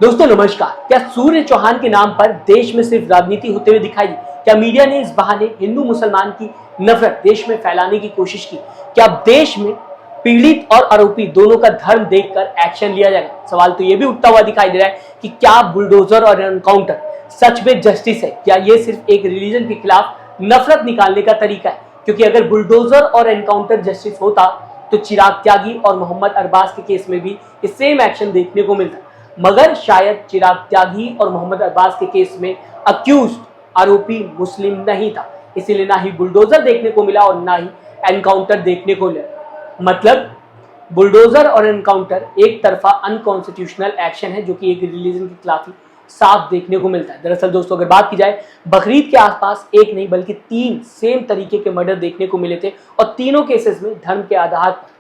दोस्तों नमस्कार। क्या सूर्य चौहान के नाम पर देश में सिर्फ राजनीति होते हुए दिखाई दी? क्या मीडिया ने इस बहाने हिंदू मुसलमान की नफरत देश में फैलाने की कोशिश की? क्या देश में पीड़ित और आरोपी दोनों का धर्म देखकर एक्शन लिया जाएगा? सवाल तो ये भी उठता हुआ दिखाई दे रहा है कि क्या बुलडोजर और एनकाउंटर सच में जस्टिस है? क्या ये सिर्फ एक रिलीजन के खिलाफ नफरत निकालने का तरीका है? क्योंकि अगर बुलडोजर और एनकाउंटर जस्टिस होता तो चिराग त्यागी और मोहम्मद अरबाज के केस में भी सेम एक्शन देखने को मिलता। मगर शायद चिराग त्यागी और मोहम्मद अरबाज के केस में अक्यूज्ड आरोपी मुस्लिम नहीं था, इसीलिए ना ही बुलडोजर देखने को मिला और ना ही एनकाउंटर देखने को मिला। मतलब बुलडोजर और एनकाउंटर एक तरफा अनकॉन्स्टिट्यूशनल एक्शन है जो कि एक रिलीजन के खिलाफ साफ देखने को मिलता है। दरअसल दोस्तों, अगर बात की जाए, बकरीद के आसपास एक नहीं बल्कि 3 सेम तरीके के मर्डर देखने को मिले थे और तीनों केसेस में धर्म के आधार पर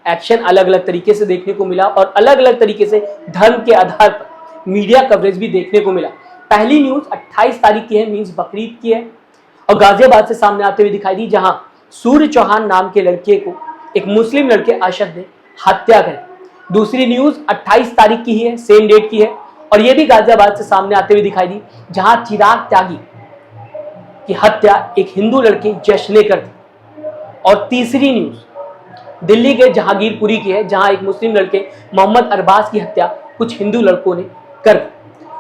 एक्शन अलग अलग तरीके से देखने को मिला और अलग अलग तरीके से धर्म के आधार पर मीडिया कवरेज भी देखने को मिला। पहली न्यूज 28 तारीख की है, मींस बकरीद की है और गाजियाबाद से सामने आते हुए दिखाई दी, जहां सूर्य चौहान नाम के लड़के को एक मुस्लिम लड़के अरशद ने हत्या कर। दूसरी न्यूज 28 तारीख की ही है, सेम डेट की है और यह भी गाजियाबाद से सामने आते हुए दिखाई दी, जहां चिराग त्यागी की हत्या एक हिंदू लड़के जश ने कर दी। और तीसरी न्यूज दिल्ली के जहांगीरपुरी की है, जहां एक मुस्लिम लड़के मोहम्मद अरबाज की हत्या कुछ हिंदू लड़कों ने कर दी,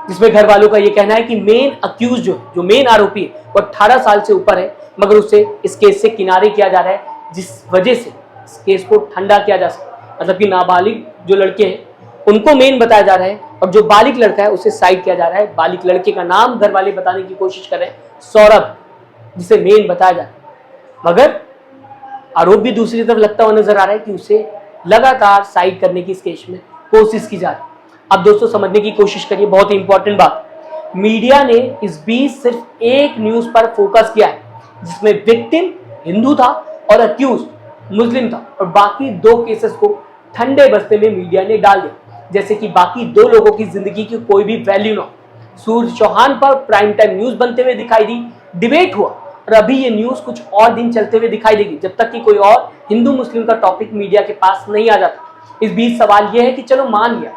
जिसमें घर वालों का यह कहना है कि मेन अक्यूज जो मेन आरोपी है वो 18 साल से ऊपर है, मगर उसे इस केस से किनारे किया जा रहा है, जिस वजह से इस केस को ठंडा किया जा सके। मतलब कि नाबालिग जो लड़के हैं उनको मेन बताया जा रहा है और जो बालिग लड़का है उसे साइड किया जा रहा है। बालिग लड़के का नाम घर वाले बताने की कोशिश कर रहे हैं, सौरभ, जिसे मेन बताया जा रहा है, मगर आरोप भी दूसरी तरफ लगता हुआ नजर आ रहा है कि उसे लगातार साइड करने की इस केस में कोशिश की जा रही है। अब दोस्तों समझने की कोशिश करिए, बहुत ही इंपॉर्टेंट बात, मीडिया ने इस बीच सिर्फ एक न्यूज पर फोकस किया है जिसमें विक्टिम हिंदू था और अक्यूज मुस्लिम था और बाकी 2 केसेस को ठंडे बस्ते में मीडिया ने डाल दिया, जैसे कि बाकी 2 लोगों की जिंदगी की कोई भी वैल्यू ना हो। सूर्य चौहान पर प्राइम टाइम न्यूज बनते हुए दिखाई दी, डिबेट हुआ और अभी ये न्यूज कुछ और दिन चलते हुए दिखाई देगी जब तक कि कोई और हिंदू मुस्लिम का टॉपिक मीडिया के पास नहीं आ जाता। इस बीच सवाल यह है कि चलो मान लिया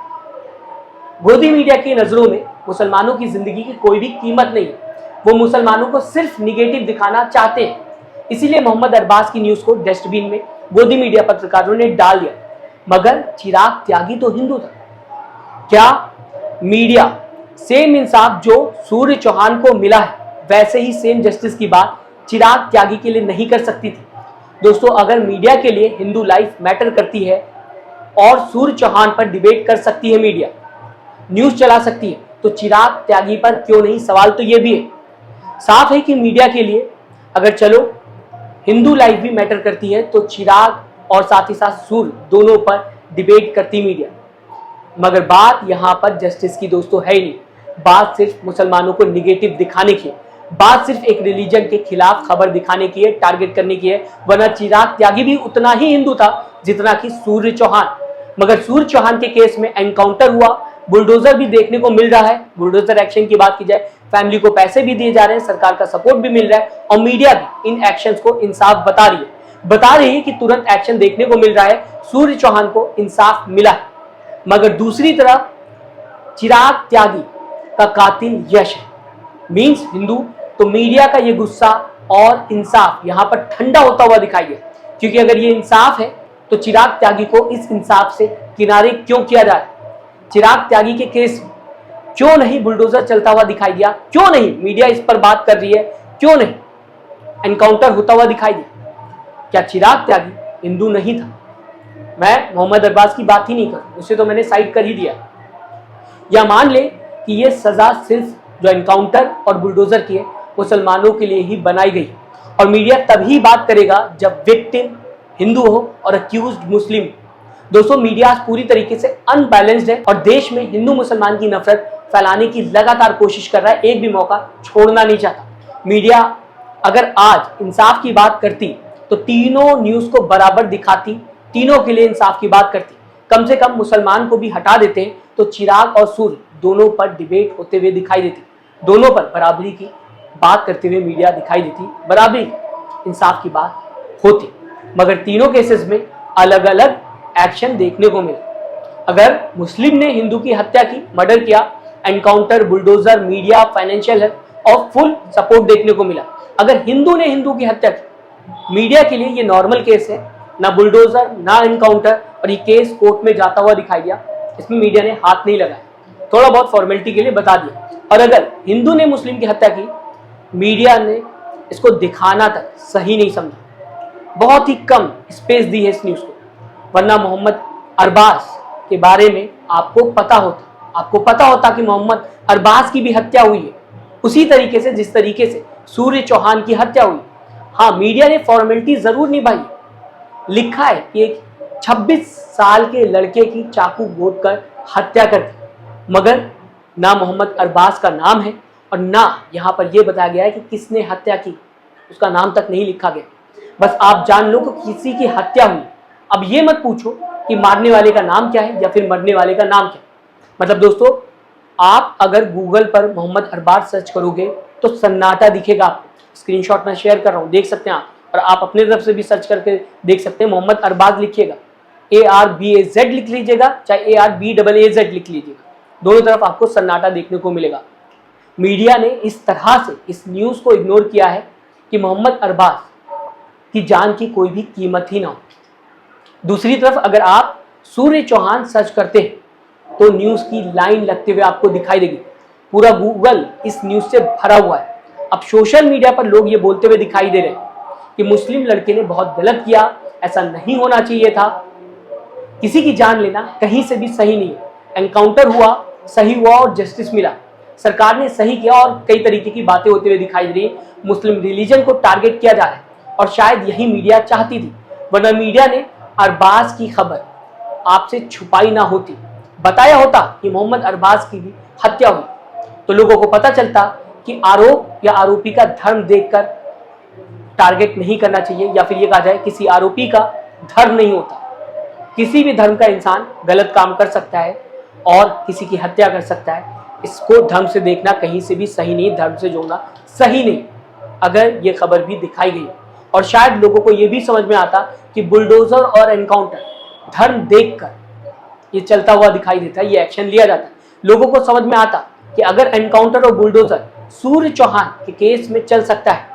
गोदी मीडिया की नजरों में मुसलमानों की जिंदगी की कोई भी कीमत नहीं है, वो मुसलमानों को सिर्फ निगेटिव दिखाना चाहते हैं, इसीलिए मोहम्मद अरबाज की न्यूज को डस्टबिन में गोदी मीडिया पत्रकारों ने डाल दिया। मगर चिराग त्यागी तो हिंदू था, क्या मीडिया सेम इंसाफ जो सूर्य चौहान को मिला है वैसे ही सेम जस्टिस की बात चिराग त्यागी के लिए नहीं कर सकती थी? दोस्तों, अगर मीडिया के लिए हिंदू लाइफ मैटर करती है और सूर्य चौहान पर डिबेट कर सकती है, मीडिया न्यूज चला सकती है, तो चिराग त्यागी पर क्यों नहीं? सवाल तो यह भी है। साफ है कि मीडिया के लिए अगर चलो हिंदू लाइफ भी मैटर करती है तो चिराग और साथ ही साथ सूर्य दोनों पर डिबेट करती मीडिया। मगर बात यहां पर जस्टिस की दोस्तों है ही नहीं, बात सिर्फ मुसलमानों को निगेटिव दिखाने की है, बात सिर्फ एक रिलीजन के खिलाफ खबर दिखाने की है, टारगेट करने की है। वरना चिराग त्यागी भी उतना ही हिंदू था जितना कि सूर्य चौहान। मगर सूर्य चौहान के केस में एनकाउंटर हुआ, बुलडोजर भी देखने को मिल रहा है। बुलडोजर एक्शन की बात की जाए, फैमिली को पैसे भी दिए जा रहे हैं, सरकार का सपोर्ट भी मिल रहा है और मीडिया भी इन एक्शंस को इंसाफ बता रही है कि तुरंत एक्शन देखने को मिल रहा है, सूर्य चौहान को इंसाफ मिला है। मगर दूसरी तरफ चिराग त्यागी का कातिल यश है, मींस हिंदू, तो मीडिया का ये गुस्सा और इंसाफ यहां पर ठंडा होता हुआ दिखाई दिया। क्योंकि अगर ये इंसाफ है तो चिराग त्यागी को इस इंसाफ से किनारे क्यों किया जा रहा है? चिराग त्यागी के केस में क्यों नहीं बुलडोजर चलता हुआ दिखाई दिया? क्यों नहीं मीडिया इस पर बात कर रही है? क्यों नहीं एनकाउंटर होता हुआ दिखाई दिया? क्या चिराग त्यागी हिंदू नहीं था? मैं मोहम्मद अरबाज की बात ही नहीं करूं, उसे तो मैंने साइड कर ही दिया। या मान ले कि ये सजा सिर्फ जो एनकाउंटर और बुलडोजर की है मुसलमानों के लिए ही बनाई गई और मीडिया तभी बात करेगा जब विक्टिम हिंदू हो और अक्यूज्ड मुस्लिम। दोस्तों, मीडिया पूरी तरीके से अनबैलेंस्ड है और देश में हिंदू मुसलमान की नफरत फैलाने की लगातार कोशिश कर रहा है, एक भी मौका छोड़ना नहीं चाहता। मीडिया अगर आज इंसाफ की बात करती तो तीनों न्यूज को बराबर दिखाती, तीनों के लिए इंसाफ की बात करती, कम से कम मुसलमान को भी हटा देते तो चिराग और सूर्य दोनों पर डिबेट होते हुए दिखाई देती, दोनों पर बराबरी की बात करते हुए मीडिया दिखाई देती, बराबरी इंसाफ की बात होती। मगर तीनों केसेस में अलग अलग एक्शन देखने को मिला। अगर मुस्लिम ने हिंदू की हत्या की, मर्डर किया, encounter, bulldozer, media, financial help और फुल सपोर्ट देखने को मिला। अगर हिंदू ने हिंदू की हत्या की, मीडिया के लिए ये नॉर्मल केस है, ना बुलडोजर ना एनकाउंटर, और ये केस कोर्ट में जाता हुआ दिखाई दिया, इसमें मीडिया ने हाथ नहीं लगाया, थोड़ा बहुत फॉर्मेलिटी के लिए बता दिया। और अगर हिंदू ने मुस्लिम की हत्या की, मीडिया ने इसको दिखाना तक सही नहीं समझा, बहुत ही कम स्पेस दी है इस न्यूज को, वरना मोहम्मद अरबाज के बारे में आपको पता होता कि मोहम्मद अरबाज की भी हत्या हुई है, उसी तरीके से जिस तरीके से सूर्य चौहान की हत्या हुई। हाँ, मीडिया ने फॉर्मेलिटी जरूर निभाई, लिखा है कि एक 26 साल के लड़के की चाकू गोद कर हत्या कर दी, मगर ना मोहम्मद अरबाज का नाम है और ना यहाँ पर यह बताया गया है कि किसने हत्या की, उसका नाम तक नहीं लिखा गया। बस आप जान लो कि किसी की हत्या हुई। अब ये मत पूछो कि मारने वाले का नाम क्या है या फिर मरने वाले का नाम क्या है। मतलब दोस्तों, आप अगर गूगल पर मोहम्मद अरबाज सर्च करोगे तो सन्नाटा दिखेगा आपको। स्क्रीनशॉट में शेयर कर रहा हूँ, देख सकते हैं आप, और आप अपने तरफ से भी सर्च करके देख सकते हैं। मोहम्मद अरबाज लिखिएगा, ARBAZ लिख लीजिएगा, चाहे ARBAAZ लिख लीजिएगा, दोनों तरफ आपको सन्नाटा देखने को मिलेगा। मीडिया ने इस तरह से इस न्यूज को इग्नोर किया है कि मोहम्मद अरबाज की जान की कोई भी कीमत ही ना हो। दूसरी तरफ अगर आप सूर्य चौहान सर्च करते हैं तो न्यूज की लाइन लगते हुए आपको दिखाई देगी। पूरा गूगल इस न्यूज से भरा हुआ है। अब सोशल मीडिया पर लोग ये बोलते हुए दिखाई दे रहे हैं कि मुस्लिम लड़के ने बहुत गलत किया, ऐसा नहीं होना चाहिए था, किसी की जान लेना कहीं से भी सही नहीं है, एनकाउंटर हुआ, सही हुआ और जस्टिस मिला, सरकार ने सही किया, और कई तरीके की बातें होते हुए दिखाई दे रही है। मुस्लिम रिलीजन को टारगेट किया जा रहा है और शायद यही मीडिया चाहती थी, वरना मीडिया ने अरबाज की खबर आपसे छुपाई ना होती, बताया होता कि मोहम्मद अरबाज की भी हत्या हुई, तो लोगों को पता चलता कि आरोप या आरोपी का धर्म देखकर टारगेट नहीं करना चाहिए, या फिर ये कहा जाए किसी आरोपी का धर्म नहीं होता। किसी भी धर्म का इंसान गलत काम कर सकता है और किसी की हत्या कर सकता है, इसको धर्म से देखना कहीं से भी सही नहीं, धर्म से जोड़ना सही नहीं। अगर ये खबर भी दिखाई गई और शायद लोगों को ये भी समझ में आता कि बुलडोजर और एनकाउंटर धर्म देखकर ये चलता हुआ दिखाई देता है, ये एक्शन लिया जाता है, लोगों को समझ में आता कि अगर एनकाउंटर और बुलडोजर सूर्य चौहान के केस में चल सकता है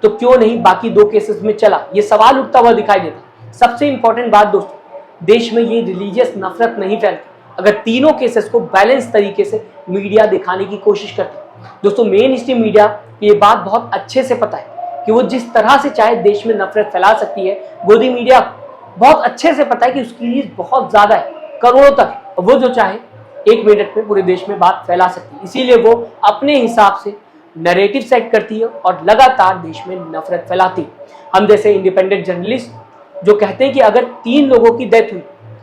तो क्यों नहीं बाकी दो केसेस में चला, ये सवाल उठता हुआ दिखाई देता। सबसे इंपॉर्टेंट बात दोस्तों, देश में ये रिलीजियस नफरत नहीं फैलती अगर तीनों केसेस को बैलेंस तरीके से मीडिया दिखाने की कोशिश करती। दोस्तों, मेन स्ट्रीम मीडिया ये बात बहुत अच्छे से पता है कि वो जिस तरह से चाहे देश में नफरत फैला सकती है। गोदी मीडिया बहुत अच्छे से पता है कि उसकी रीच बहुत ज्यादा है, करोड़ों तक, वो जो चाहे 1 मिनट में पूरे देश में बात फैला सकती है। इसीलिए वो अपने हिसाब से नैरेटिव सेट करती है और लगातार देश में नफरत फैलाती है। हम जैसे इंडिपेंडेंट जर्नलिस्ट जो कहते हैं कि अगर 3 लोगों की डेथ हुई,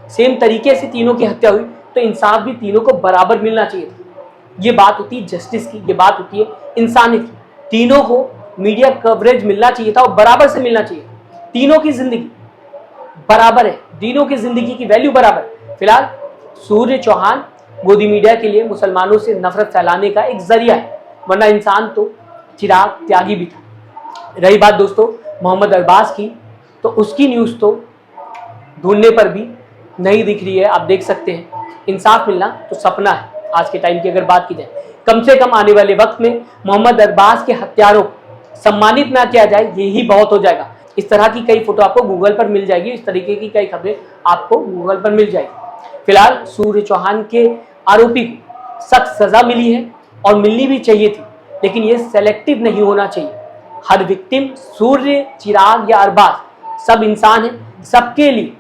सेम तरीके से तीनों की हत्या हुई, तो इंसाफ भी तीनों को बराबर मिलना चाहिए था। ये बात होती है जस्टिस की, ये बात होती है इंसानियत की। तीनों को मीडिया कवरेज मिलना चाहिए था और बराबर से मिलना चाहिए। तीनों की जिंदगी बराबर है, तीनों की जिंदगी की वैल्यू बराबर है। फिलहाल सूर्य चौहान गोदी मीडिया के लिए मुसलमानों से नफरत फैलाने का एक जरिया है, वरना इंसान तो चिराग त्यागी भी था। रही बात दोस्तों मोहम्मद अरबाज की, तो उसकी न्यूज़ तो ढूंढने पर भी नहीं दिख रही है। आप देख सकते हैं, इंसाफ मिलना तो सपना है आज के टाइम की अगर बात की जाए। कम से कम आने वाले वक्त में मोहम्मद अरबाज के हत्यारों को सम्मानित ना किया जाए, यही बहुत हो जाएगा। इस तरह की कई फोटो आपको गूगल पर मिल जाएगी, इस तरीके की कई खबरें आपको गूगल पर मिल जाएगी। फिलहाल सूर्य चौहान के आरोपी को सख्त सजा मिली है और मिलनी भी चाहिए थी, लेकिन ये सेलेक्टिव नहीं होना चाहिए। हर विक्टिम, सूर्य, चिराग या अरबाज, सब इंसान है, सबके लिए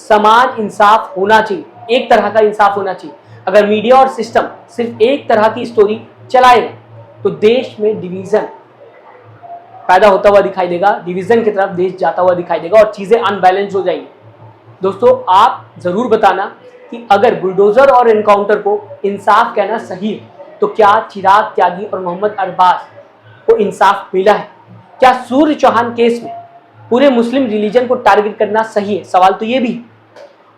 समान इंसाफ होना चाहिए, एक तरह का इंसाफ होना चाहिए। अगर मीडिया और सिस्टम सिर्फ एक तरह की स्टोरी चलाएगा तो देश में डिवीजन पैदा होता हुआ दिखाई देगा, डिवीजन की तरफ देश जाता हुआ दिखाई देगा और चीजें अनबैलेंस हो जाएंगी। दोस्तों, आप जरूर बताना कि अगर बुलडोजर और एनकाउंटर को इंसाफ कहना सही है तो क्या चिराग त्यागी और मोहम्मद अरबाज को इंसाफ मिला है? क्या सूर्य चौहान केस में पूरे मुस्लिम रिलीजन को टारगेट करना सही है? सवाल तो ये भी है।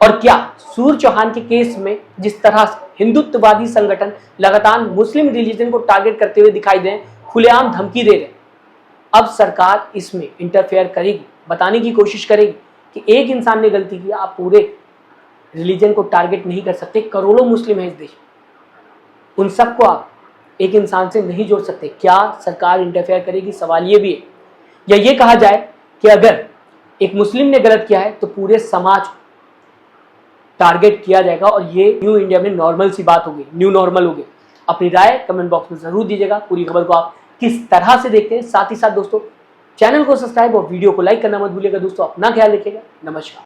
और क्या सूर्य चौहान के केस में जिस तरह से हिंदुत्ववादी संगठन लगातार मुस्लिम रिलीजन को टारगेट करते हुए दिखाई दे, खुलेआम धमकी दे रहे, अब सरकार इसमें इंटरफेयर करेगी, बताने की कोशिश करेगी कि एक इंसान ने गलती की, आप पूरे रिलीजन को टारगेट नहीं कर सकते। करोड़ों मुस्लिम हैं इस देश में, उन सबको आप एक इंसान से नहीं जोड़ सकते। क्या सरकार इंटरफेयर करेगी? सवाल ये भी है। या ये कहा जाए कि अगर एक मुस्लिम ने गलत किया है तो पूरे समाज को टारगेट किया जाएगा और ये न्यू इंडिया में नॉर्मल सी बात होगी, न्यू नॉर्मल होगी। अपनी राय कमेंट बॉक्स में जरूर दीजिएगा। पूरी खबर को आप किस तरह से देखते हैं। साथ ही साथ दोस्तों, चैनल को सब्सक्राइब और वीडियो को लाइक करना मत भूलिएगा। दोस्तों, अपना ख्याल रखिएगा। नमस्कार।